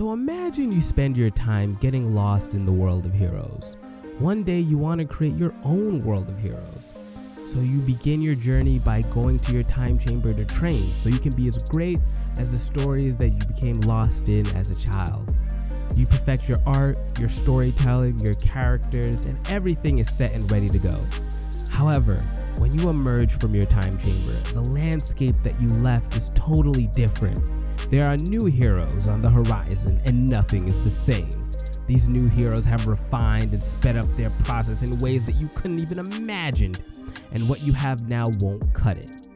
So imagine you spend your time getting lost in the world of heroes. One day you want to create your own world of heroes. So you begin your journey by going to your time chamber to train so you can be as great as the stories that you became lost in as a child. You perfect your art, your storytelling, your characters, and everything is set and ready to go. However, when you emerge from your time chamber, the landscape that you left is totally different. There are new heroes on the horizon and nothing is the same. These new heroes have refined and sped up their process in ways that you couldn't even imagine, and what you have now won't cut it.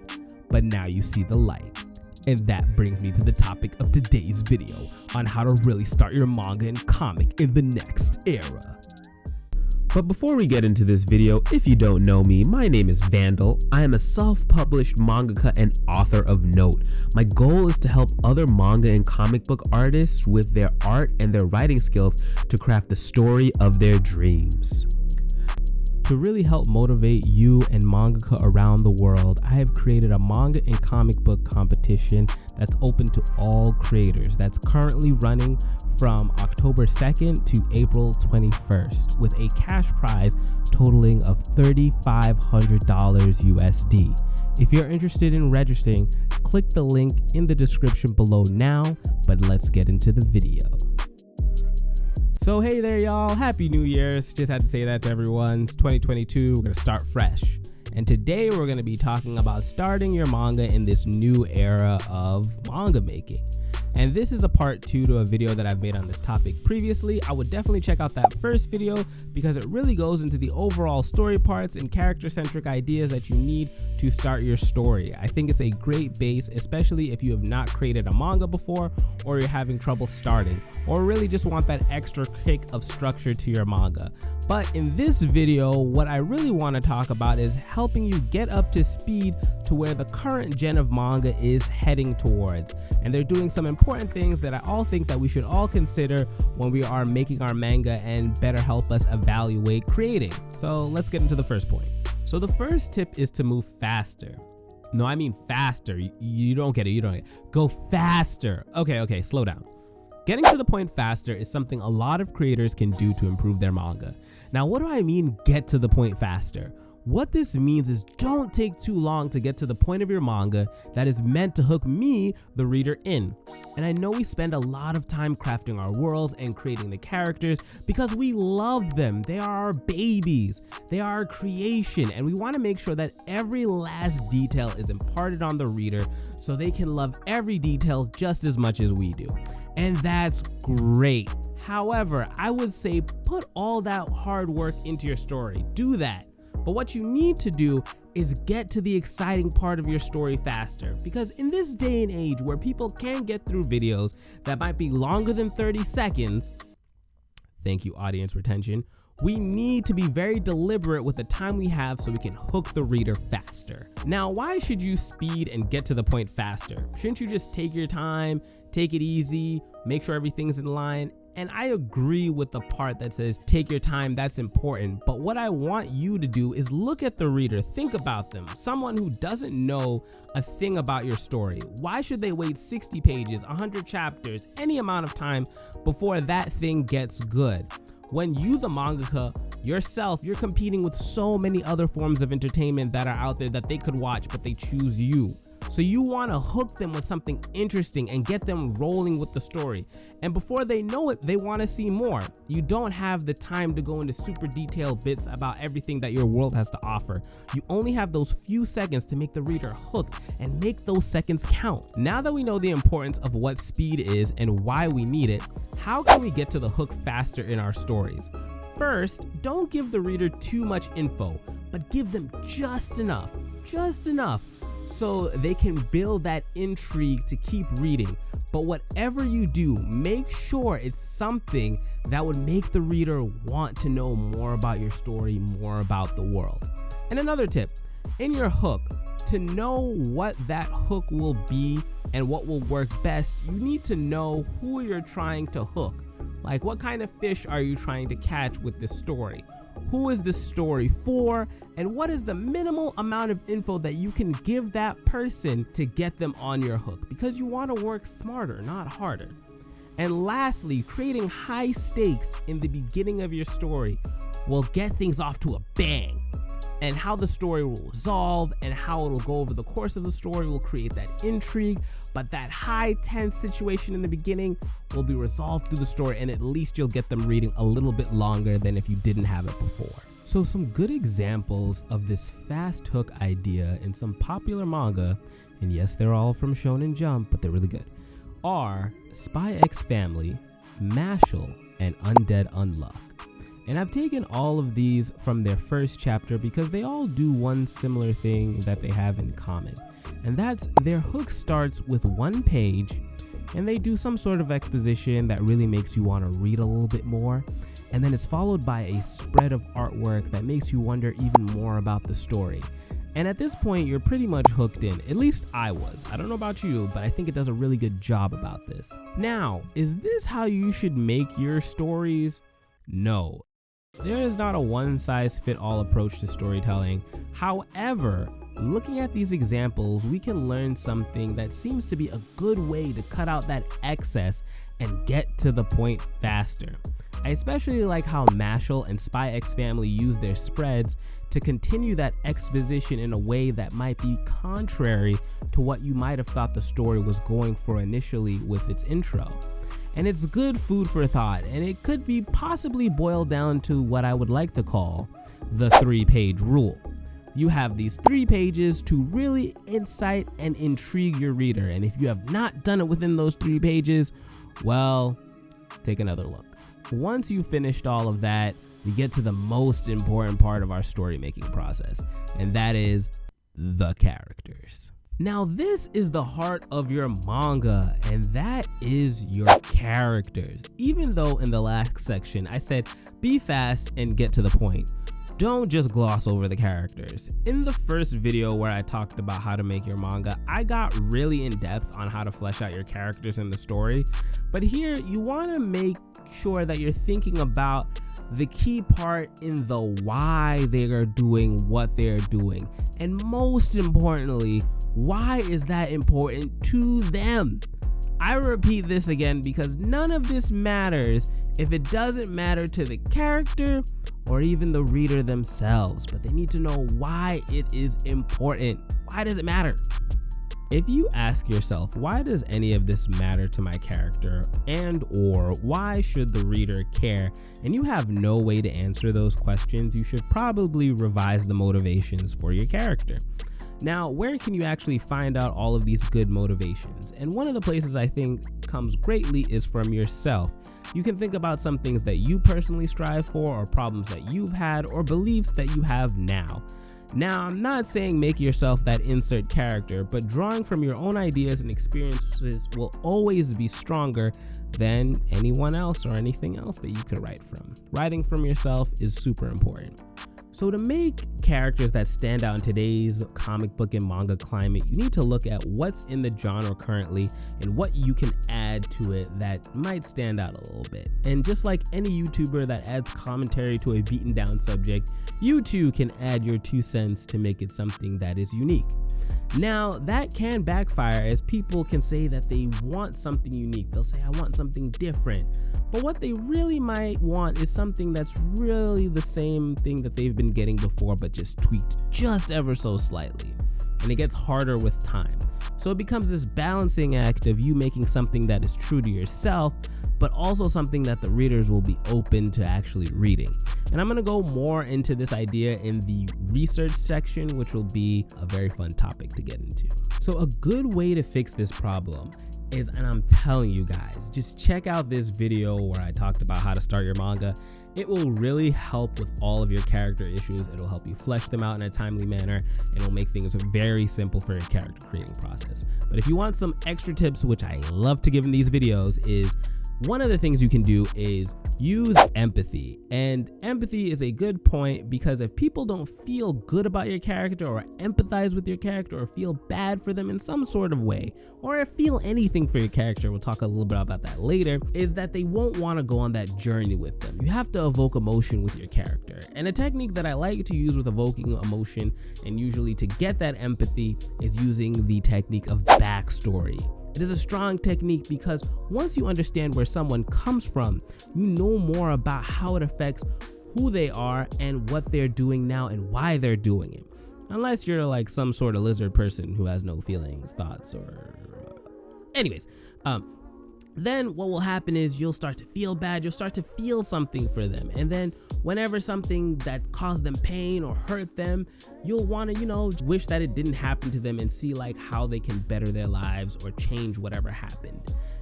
But now you see the light. And that brings me to the topic of today's video on how to really start your manga and comic in the next era. But before we get into this video, if you don't know me, my name is Vandal. I am a self-published mangaka and author of note. My goal is to help other manga and comic book artists with their art and their writing skills to craft the story of their dreams. To really help motivate you and mangaka around the world, I have created a manga and comic book competition that's open to all creators that's currently running from October 2nd to April 21st with a cash prize totaling of $3,500 USD. If you're interested in registering, click the link in the description below now, but let's get into the video. So hey there y'all, Happy New Year's. Just had to say that to everyone. It's 2022, we're gonna start fresh. And today we're gonna be talking about starting your manga in this new era of manga making. And this is a part 2 to a video that I've made on this topic previously. I would definitely check out that first video because it really goes into the overall story parts and character-centric ideas that you need to start your story. I think it's a great base, especially if you have not created a manga before or you're having trouble starting, or really just want that extra kick of structure to your manga. But in this video, what I really want to talk about is helping you get up to speed to where the current gen of manga is heading towards. And they're doing some important things that I all think that we should all consider when we are making our manga and better help us evaluate creating. So let's get into the first point. So the first tip is to move faster. No, I mean faster. You don't get it. You don't get it. Go faster. Okay, slow down. Getting to the point faster is something a lot of creators can do to improve their manga. Now, what do I mean get to the point faster? What this means is don't take too long to get to the point of your manga that is meant to hook me, the reader, in. And I know we spend a lot of time crafting our worlds and creating the characters because we love them. They are our babies. They are our creation. And we want to make sure that every last detail is imparted on the reader so they can love every detail just as much as we do. And that's great. However, I would say put all that hard work into your story. Do that. But what you need to do is get to the exciting part of your story faster, because in this day and age where people can't get through videos that might be longer than 30 seconds, thank you audience retention, we need to be very deliberate with the time we have so we can hook the reader faster. Now, why should you speed and get to the point faster? Shouldn't you just take your time, take it easy, make sure everything's in line? And I agree with the part that says take your time, that's important. But what I want you to do is look at the reader, think about them. Someone who doesn't know a thing about your story. Why should they wait 60 pages, 100 chapters, any amount of time before that thing gets good? When you, the mangaka, yourself, you're competing with so many other forms of entertainment that are out there that they could watch, but they choose you. So you want to hook them with something interesting and get them rolling with the story. And before they know it, they want to see more. You don't have the time to go into super detailed bits about everything that your world has to offer. You only have those few seconds to make the reader hooked and make those seconds count. Now that we know the importance of what speed is and why we need it, how can we get to the hook faster in our stories? First, don't give the reader too much info, but give them just enough so they can build that intrigue to keep reading. But whatever you do, make sure it's something that would make the reader want to know more about your story, more about the world. And another tip, in your hook, to know what that hook will be and what will work best, you need to know who you're trying to hook. Like, what kind of fish are you trying to catch with this story? Who is this story for? And what is the minimal amount of info that you can give that person to get them on your hook? Because you want to work smarter, not harder. And lastly, creating high stakes in the beginning of your story will get things off to a bang. And how the story will resolve and how it'll go over the course of the story will create that intrigue. But that high tense situation in the beginning will be resolved through the story, and at least you'll get them reading a little bit longer than if you didn't have it before. So some good examples of this fast hook idea in some popular manga, and yes, they're all from Shonen Jump, but they're really good, are Spy X Family, Mashal, and Undead Unluck. And I've taken all of these from their first chapter because they all do one similar thing that they have in common. And that's their hook starts with one page and they do some sort of exposition that really makes you want to read a little bit more. And then it's followed by a spread of artwork that makes you wonder even more about the story. And at this point, you're pretty much hooked in. At least I was. I don't know about you, but I think it does a really good job about this. Now, is this how you should make your stories? No. There is not a one-size-fits-all approach to storytelling. However, looking at these examples, we can learn something that seems to be a good way to cut out that excess and get to the point faster. I especially like how Mashal and Spy X Family use their spreads to continue that exposition in a way that might be contrary to what you might have thought the story was going for initially with its intro. And it's good food for thought, and it could be possibly boiled down to what I would like to call the 3-page rule. You have these 3 pages to really incite and intrigue your reader, and if you have not done it within those 3 pages, well, take another look. Once you've finished all of that, we get to the most important part of our story making process, and that is the characters. Now, this is the heart of your manga, and that is your characters. Even though in the last section I said be fast and get to the point, don't just gloss over the characters. In the first video where I talked about how to make your manga, I got really in depth on how to flesh out your characters in the story. But here, you want to make sure that you're thinking about the key part in the why they are doing what they're doing. And most importantly, why is that important to them? I repeat this again because none of this matters if it doesn't matter to the character or even the reader themselves, but they need to know why it is important. Why does it matter? If you ask yourself, why does any of this matter to my character, and or why should the reader care, and you have no way to answer those questions, you should probably revise the motivations for your character. Now, where can you actually find out all of these good motivations? And one of the places I think comes greatly is from yourself. You can think about some things that you personally strive for, or problems that you've had, or beliefs that you have now. Now, I'm not saying make yourself that insert character, but drawing from your own ideas and experiences will always be stronger than anyone else or anything else that you could write from. Writing from yourself is super important. So to make characters that stand out in today's comic book and manga climate, you need to look at what's in the genre currently and what you can add to it that might stand out a little bit. And just like any YouTuber that adds commentary to a beaten down subject, you too can add your 2 cents to make it something that is unique. Now, that can backfire, as people can say that they want something unique. They'll say, I want something different. But what they really might want is something that's really the same thing that they've been getting before, but just tweaked just ever so slightly. And it gets harder with time. So it becomes this balancing act of you making something that is true to yourself, but also something that the readers will be open to actually reading. And I'm going to go more into this idea in the research section, which will be a very fun topic to get into. So a good way to fix this problem is, and I'm telling you guys, just check out this video where I talked about how to start your manga. It will really help with all of your character issues. It'll help you flesh them out in a timely manner, and it'll make things very simple for your character creating process. But if you want some extra tips, which I love to give in these videos, is one of the things you can do is use empathy. And empathy is a good point, because if people don't feel good about your character or empathize with your character or feel bad for them in some sort of way, or feel anything for your character, we'll talk a little bit about that later, is that they won't want to go on that journey with them. You have to evoke emotion with your character. And a technique that I like to use with evoking emotion, and usually to get that empathy, is using the technique of backstory. It is a strong technique because once you understand where someone comes from, you know more about how it affects who they are and what they're doing now and why they're doing it. Unless you're like some sort of lizard person who has no feelings, thoughts, or... Anyways, then what will happen is you'll start to feel bad. You'll start to feel something for them. And then whenever something that caused them pain or hurt them, you'll want to, wish that it didn't happen to them and see like how they can better their lives or change whatever happened.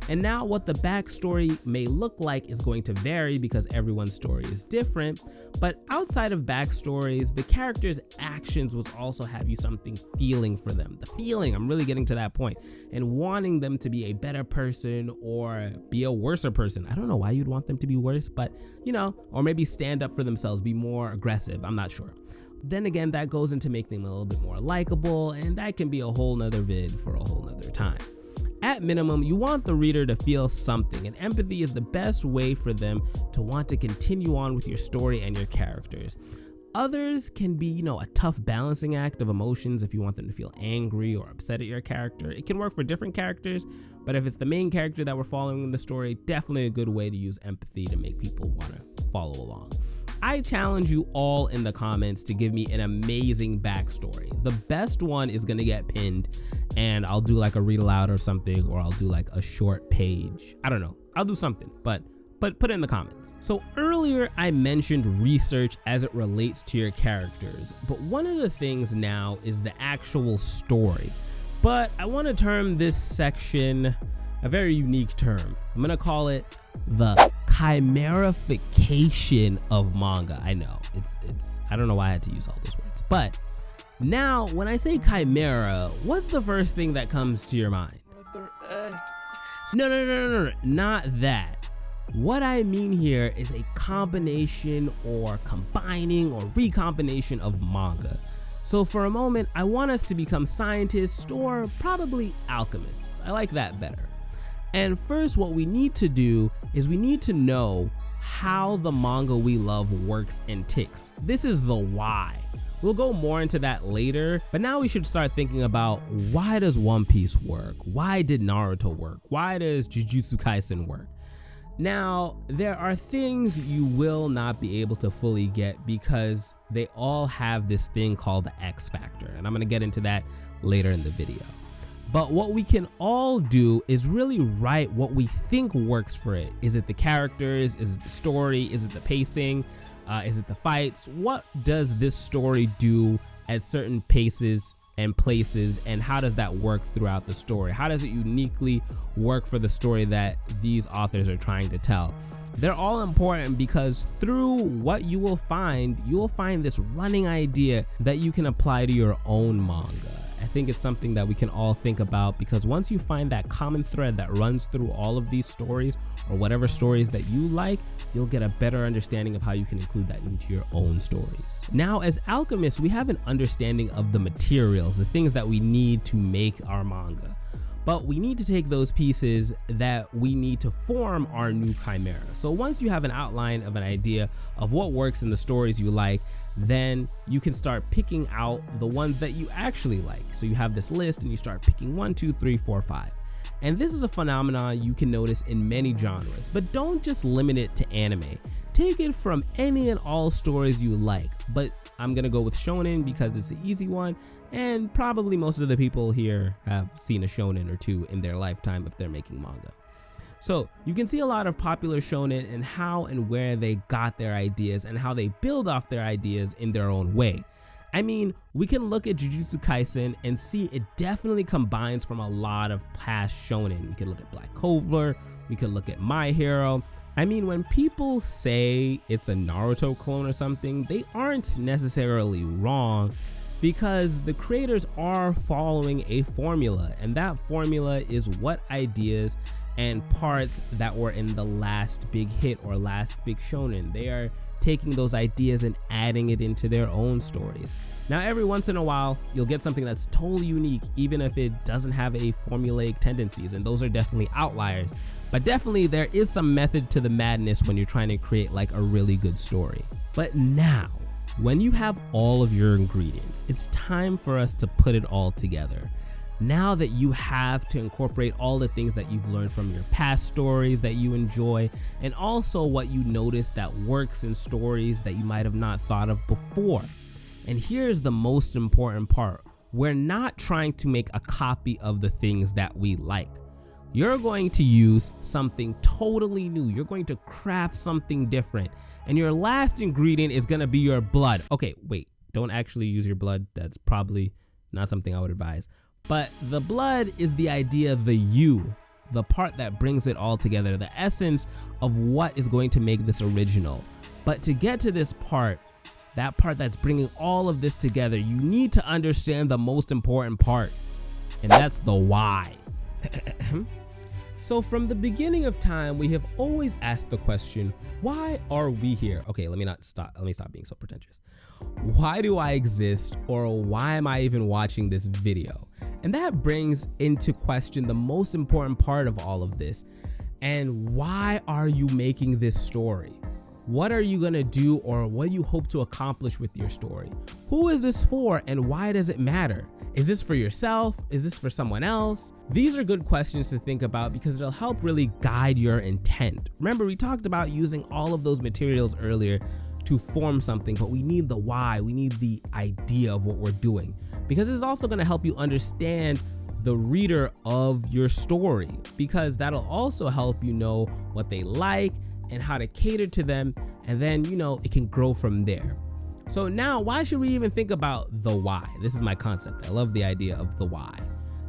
And now what the backstory may look like is going to vary because everyone's story is different. But outside of backstories, the character's actions will also have you something feeling for them. The feeling, I'm really getting to that point, and wanting them to be a better person or be a worser person. I don't know why you'd want them to be worse, but or maybe stand up for themselves, be more aggressive. I'm not sure. Then again, that goes into making them a little bit more likable, and that can be a whole nother vid for a whole nother time. At minimum, you want the reader to feel something, and empathy is the best way for them to want to continue on with your story and your characters. Others can be, a tough balancing act of emotions if you want them to feel angry or upset at your character. It can work for different characters, but if it's the main character that we're following in the story, definitely a good way to use empathy to make people want to follow along. I challenge you all in the comments to give me an amazing backstory. The best one is going to get pinned, and I'll do like a read aloud or something, or I'll do like a short page. I don't know. I'll do something, but put it in the comments. So earlier I mentioned research as it relates to your characters, but one of the things now is the actual story. But I want to term this section a very unique term. I'm going to call it the Chimerification of Manga. I know it's I don't know why I had to use all those words, but now when I say chimera, what's the first thing that comes to your mind? No, not that. What I mean here is a combination or combining or recombination of manga. So for a moment, I want us to become scientists or probably alchemists. I like that better. And first, what we need to do is we need to know how the manga we love works and ticks. This is the why. We'll go more into that later, but now we should start thinking about, why does One Piece work? Why did Naruto work? Why does Jujutsu Kaisen work? Now, there are things you will not be able to fully get because they all have this thing called the X factor, and I'm going to get into that later in the video. But what we can all do is really write what we think works for it. Is it the characters? Is it the story? Is it the pacing? Is it the fights? What does this story do at certain paces and places, and how does that work throughout the story? How does it uniquely work for the story that these authors are trying to tell? They're all important because through what you will find this running idea that you can apply to your own manga. I think it's something that we can all think about, because once you find that common thread that runs through all of these stories, or whatever stories that you like, you'll get a better understanding of how you can include that into your own stories. Now, as alchemists, we have an understanding of the materials, the things that we need to make our manga. But we need to take those pieces that we need to form our new chimera. So once you have an outline of an idea of what works in the stories you like, then you can start picking out the ones that you actually like. So you have this list and you start picking 1, 2, 3, 4, 5. And this is a phenomenon you can notice in many genres, but don't just limit it to anime. Take it from any and all stories you like, but I'm gonna go with shonen because it's an easy one, and probably most of the people here have seen a shonen or two in their lifetime if they're making manga. So you can see a lot of popular shonen and how and where they got their ideas and how they build off their ideas in their own way. I mean, we can look at Jujutsu Kaisen and see it definitely combines from a lot of past shonen. We can look at Black Clover, we can look at My Hero. I mean, when people say it's a Naruto clone or something, they aren't necessarily wrong, because the creators are following a formula, and that formula is what ideas and parts that were in the last big hit or last big shonen. They are taking those ideas and adding it into their own stories. Now, every once in a while, you'll get something that's totally unique, even if it doesn't have a formulaic tendencies, and those are definitely outliers. But definitely there is some method to the madness when you're trying to create like a really good story. But now, when you have all of your ingredients, it's time for us to put it all together. Now that you have to incorporate all the things that you've learned from your past stories that you enjoy, and also what you notice that works in stories that you might have not thought of before. And here's the most important part. We're not trying to make a copy of the things that we like. You're going to use something totally new. You're going to craft something different. And your last ingredient is going to be your blood. Okay, wait, don't actually use your blood. That's probably not something I would advise. But the blood is the idea, the you, the part that brings it all together, the essence of what is going to make this original. But to get to this part, that part that's bringing all of this together, you need to understand the most important part, and that's the why. So from the beginning of time, we have always asked the question, why are we here? Okay, let me stop being so pretentious. Why do I exist, or why am I even watching this video? And that brings into question the most important part of all of this. And why are you making this story? What are you gonna do, or what do you hope to accomplish with your story? Who is this for, and why does it matter? Is this for yourself? Is this for someone else? These are good questions to think about because it'll help really guide your intent. Remember, we talked about using all of those materials earlier to form something, but we need the why. We need the idea of what we're doing, because it's also going to help you understand the reader of your story, because that'll also help you know what they like and how to cater to them, and then it can grow from there. So now, why should we even think about the why? This is my concept. I love the idea of the why.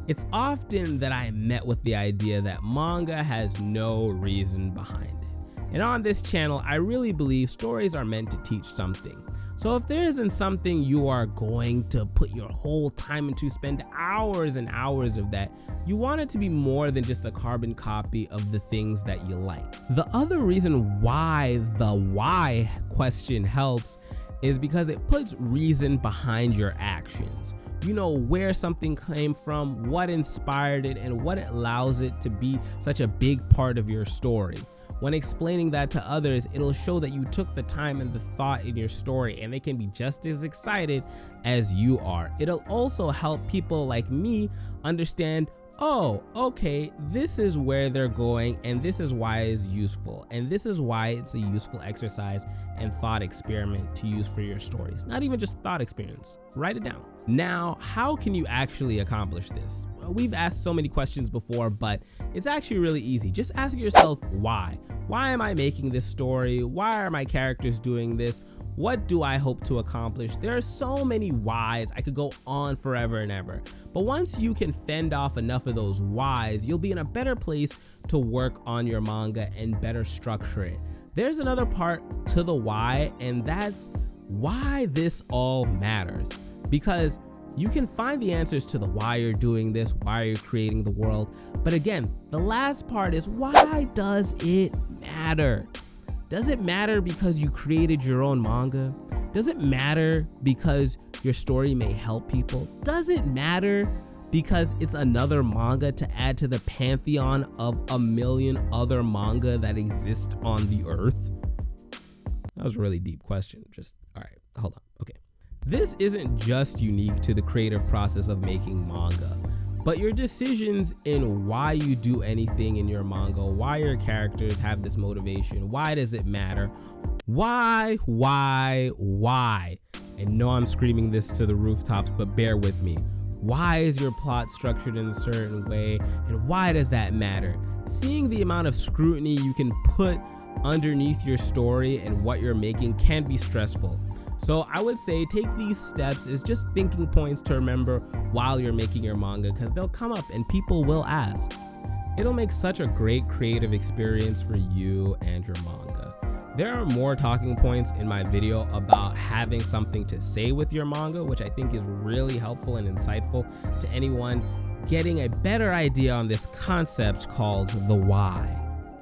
It's often that I am met with the idea that manga has no reason behind it. And on this channel, I really believe stories are meant to teach something. So if there isn't something you are going to put your whole time into, spend hours and hours of that, you want it to be more than just a carbon copy of the things that you like. The other reason why the why question helps is because it puts reason behind your actions. You know where something came from, what inspired it, and what allows it to be such a big part of your story. When explaining that to others, it'll show that you took the time and the thought in your story, and they can be just as excited as you are. It'll also help people like me understand, oh, okay, this is where they're going, and this is why it's useful, and this is why it's a useful exercise and thought experiment to use for your stories. Not even just thought experience, write it down. Now, how can you actually accomplish this? We've asked so many questions before, but it's actually really easy. Just ask yourself why. Why am I making this story? Why are my characters doing this? What do I hope to accomplish? There are so many whys. I could go on forever and ever. But once you can fend off enough of those whys, you'll be in a better place to work on your manga and better structure it. There's another part to the why, and that's why this all matters. Because you can find the answers to the why you're doing this, why you're creating the world. But again, the last part is, why does it matter? Does it matter because you created your own manga? Does it matter because your story may help people? Does it matter because it's another manga to add to the pantheon of a million other manga that exist on the earth? That was a really deep question. All right, hold on. Okay. This isn't just unique to the creative process of making manga, but your decisions in why you do anything in your manga, why your characters have this motivation, why does it matter? Why? And no, I'm screaming this to the rooftops, but bear with me. Why is your plot structured in a certain way, and why does that matter? Seeing the amount of scrutiny you can put underneath your story and what you're making can be stressful. So I would say take these steps as just thinking points to remember while you're making your manga, because they'll come up and people will ask. It'll make such a great creative experience for you and your manga. There are more talking points in my video about having something to say with your manga, which I think is really helpful and insightful to anyone getting a better idea on this concept called the why.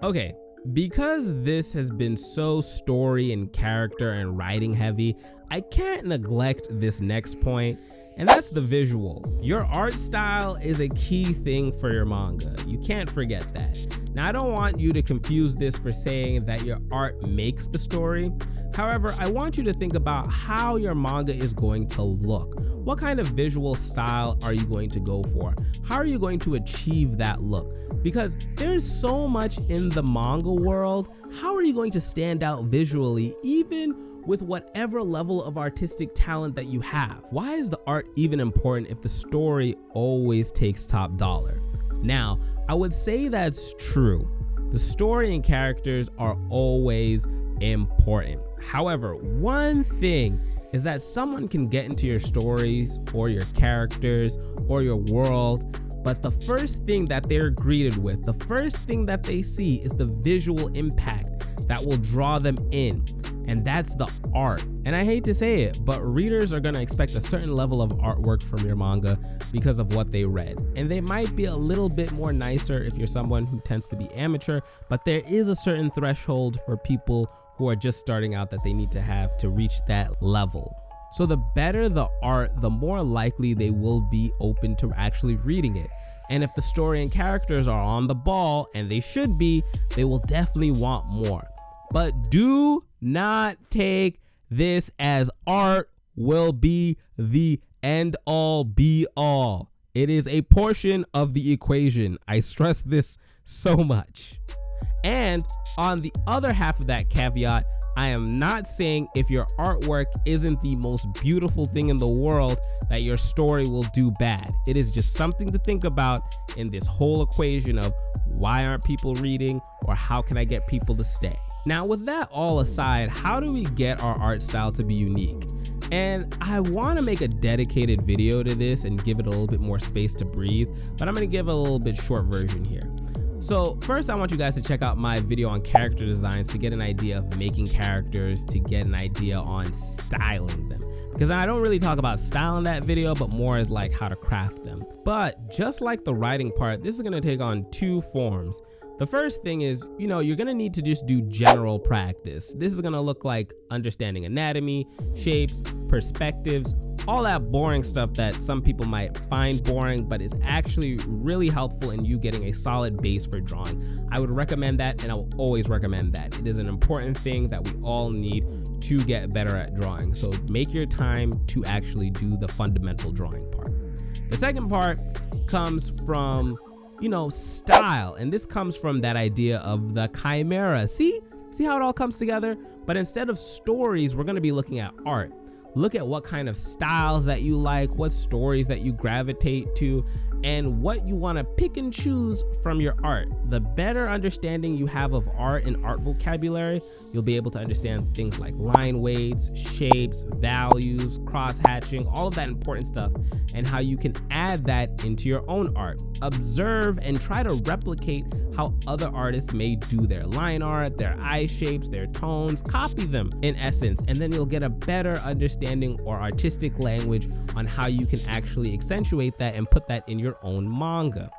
Okay. Because this has been so story and character and writing heavy, I can't neglect this next point, and that's the visual. Your art style is a key thing for your manga. You can't forget that. Now, I don't want you to confuse this for saying that your art makes the story. However, I want you to think about how your manga is going to look. what kind of visual style are you going to go for? How are you going to achieve that look? Because there's so much in the manga world. How are you going to stand out visually, even with whatever level of artistic talent that you have? Why is the art even important if the story always takes top dollar? Now, I would say that's true. The story and characters are always important. However, one thing is that someone can get into your stories or your characters or your world, but the first thing that they're greeted with, the first thing that they see is the visual impact that will draw them in. And that's the art. And I hate to say it, but readers are going to expect a certain level of artwork from your manga because of what they read. And they might be a little bit more nicer if you're someone who tends to be amateur, but there is a certain threshold for people who are just starting out that they need to have to reach that level. So the better the art, the more likely they will be open to actually reading it. And if the story and characters are on the ball, and they should be, they will definitely want more. But do not take this as art will be the end all be all. It is a portion of the equation. I stress this so much. And on the other half of that caveat, I am not saying if your artwork isn't the most beautiful thing in the world that your story will do bad. It is just something to think about in this whole equation of why aren't people reading, or how can I get people to stay? Now, with that all aside, how do we get our art style to be unique? And I want to make a dedicated video to this and give it a little bit more space to breathe, but I'm going to give a little bit short version here. So first, I want you guys to check out my video on character designs to get an idea of making characters, to get an idea on styling them. Because I don't really talk about style in that video, but more as like how to craft them. But just like the writing part, this is going to take on two forms. The first thing is, you're going to need to just do general practice. This is going to look like understanding anatomy, shapes, perspectives, all that boring stuff that some people might find boring, but it's actually really helpful in you getting a solid base for drawing. I would recommend that, and I will always recommend that. It is an important thing that we all need to get better at drawing. So make your time to actually do the fundamental drawing part. The second part comes from style. And this comes from that idea of the chimera. See how it all comes together? But instead of stories, we're going to be looking at art. Look at what kind of styles that you like, what stories that you gravitate to, and what you want to pick and choose from your art. The better understanding you have of art and art vocabulary, you'll be able to understand things like line weights, shapes, values, cross-hatching, all of that important stuff, and how you can add that into your own art. Observe and try to replicate how other artists may do their line art, their eye shapes, their tones. Copy them in essence, and then you'll get a better understanding or artistic language on how you can actually accentuate that and put that in your own manga.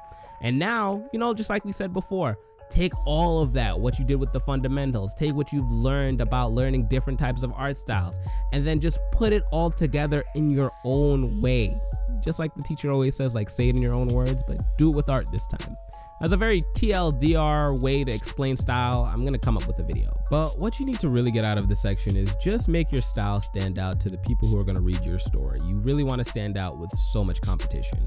And now, just like we said before, take all of that, what you did with the fundamentals, take what you've learned about learning different types of art styles, and then just put it all together in your own way. Just like the teacher always says, like, say it in your own words, but do it with art this time. As a very TLDR way to explain style, I'm gonna come up with a video. But what you need to really get out of this section is just make your style stand out to the people who are gonna read your story. You really wanna stand out with so much competition.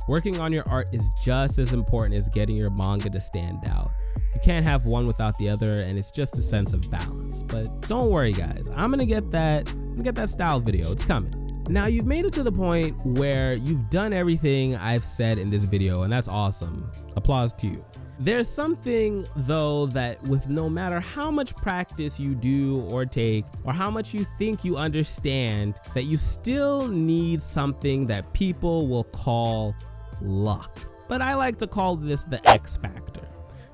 Working on your art is just as important as getting your manga to stand out. You can't have one without the other, and it's just a sense of balance. But don't worry, guys, I'm gonna get that style video. It's coming. Now, you've made it to the point where you've done everything I've said in this video, and that's awesome. Applause to you. There's something, though, that with no matter how much practice you do or take, or how much you think you understand, that you still need something that people will call luck. But I like to call this the X factor.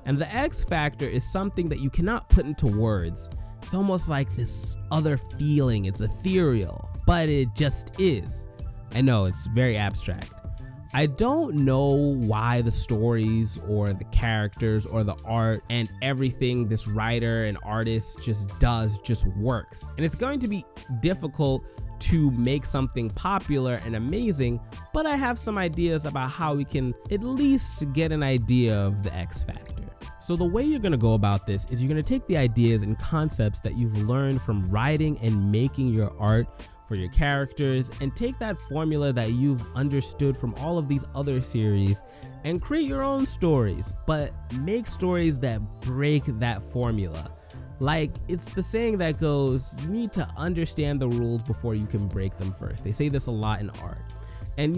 And the X factor is something that you cannot put into words. It's almost like this other feeling. It's ethereal, but it just is. I know, it's very abstract. I don't know why the stories or the characters or the art and everything this writer and artist just works. And it's going to be difficult to make something popular and amazing, but I have some ideas about how we can at least get an idea of the X factor. So the way you're going to go about this is you're going to take the ideas and concepts that you've learned from writing and making your art for your characters, and take that formula that you've understood from all of these other series and create your own stories, but make stories that break that formula. Like, it's the saying that goes, you need to understand the rules before you can break them first. They say this a lot in art. And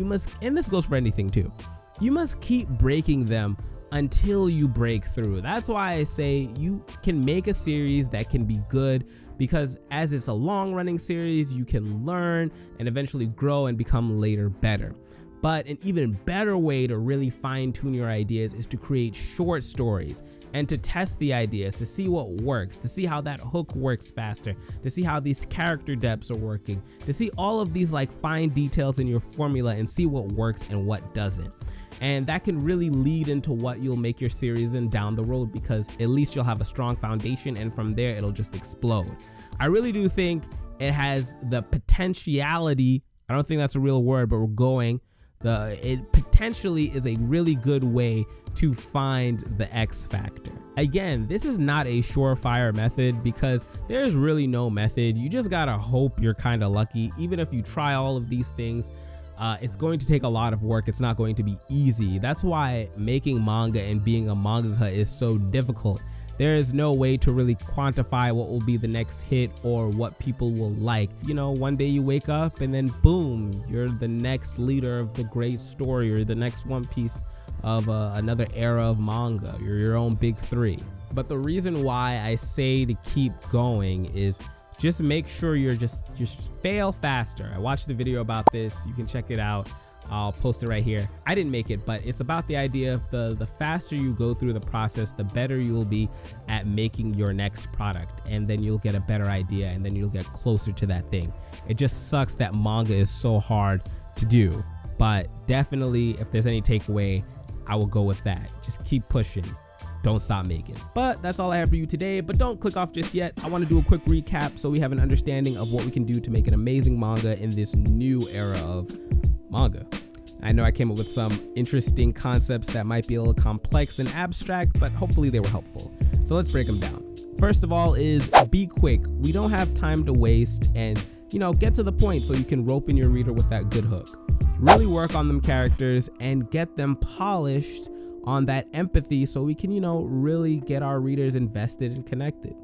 this goes for anything too. You must keep breaking them until you break through. That's why I say you can make a series that can be good, because as it's a long-running series, you can learn and eventually grow and become later better. But an even better way to really fine-tune your ideas is to create short stories and to test the ideas, to see what works, to see how that hook works faster, to see how these character depths are working, to see all of these like fine details in your formula and see what works and what doesn't. And that can really lead into what you'll make your series in down the road, because at least you'll have a strong foundation, and from there it'll just explode. I really do think it has the potentiality, I don't think that's a real word, but we're going, it potentially is a really good way to find the X factor. Again, this is not a surefire method, because there's really no method. You just gotta hope you're kind of lucky. Even if you try all of these things, it's going to take a lot of work. It's not going to be easy. That's why making manga and being a mangaka is so difficult. There is no way to really quantify what will be the next hit or what people will like. You know, one day you wake up and then boom, you're the next leader of the great story, or the next One Piece of another era of manga. You're your own big three. But the reason why I say to keep going is just make sure you're just fail faster. I watched the video about this. You can check it out. I'll post it right here. I didn't make it, but it's about the idea of the faster you go through the process, the better you will be at making your next product. And then you'll get a better idea, and then you'll get closer to that thing. It just sucks that manga is so hard to do. But definitely, if there's any takeaway, I will go with that. Just keep pushing. Don't stop making. But that's all I have for you today. But don't click off just yet. I want to do a quick recap so we have an understanding of what we can do to make an amazing manga in this new era of manga. I know I came up with some interesting concepts that might be a little complex and abstract, but hopefully they were helpful. So let's break them down. First of all is be quick. We don't have time to waste, and get to the point so you can rope in your reader with that good hook. Really work on them characters and get them polished on that empathy so we can, really get our readers invested and connected.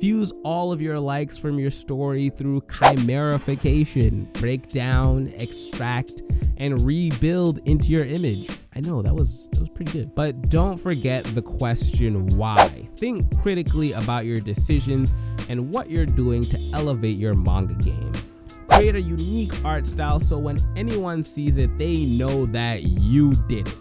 Fuse all of your likes from your story through chimerification. Break down, extract, and rebuild into your image. I know that was pretty good. But don't forget the question why. Think critically about your decisions and what you're doing to elevate your manga game. Create a unique art style so when anyone sees it, they know that you did it.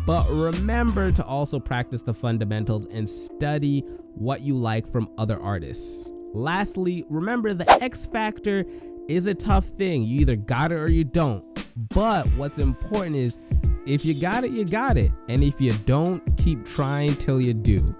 But remember to also practice the fundamentals and study what you like from other artists. Lastly, remember the X factor is a tough thing. You either got it or you don't. But what's important is if you got it, you got it. And if you don't, keep trying till you do.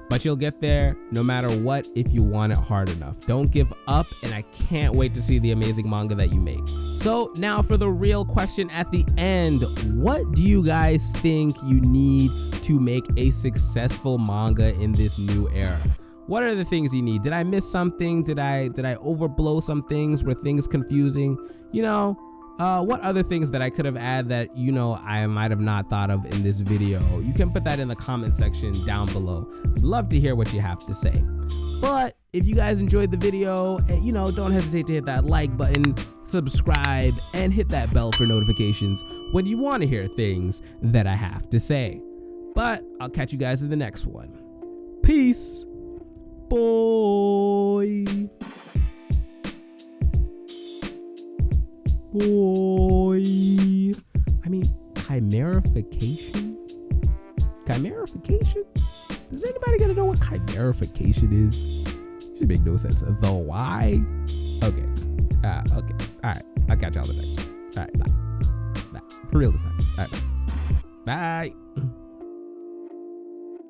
But you'll get there no matter what if you want it hard enough. Don't give up, and I can't wait to see the amazing manga that you make. So now for the real question at the end, what do you guys think you need to make a successful manga in this new era? What are the things you need? Did I miss something? Did I overblow some things? Were things confusing? What other things that I could have added that, I might have not thought of in this video? You can put that in the comment section down below. I'd love to hear what you have to say. But if you guys enjoyed the video, don't hesitate to hit that like button, subscribe, and hit that bell for notifications when you want to hear things that I have to say. But I'll catch you guys in the next one. Peace. Boy. Chimerification? Chimerification? Does anybody gonna know what chimerification is? Should make no sense. The why? Okay. Okay. Alright. I'll catch y'all in the next. Alright, bye. Bye. For real this time. Alright. Bye.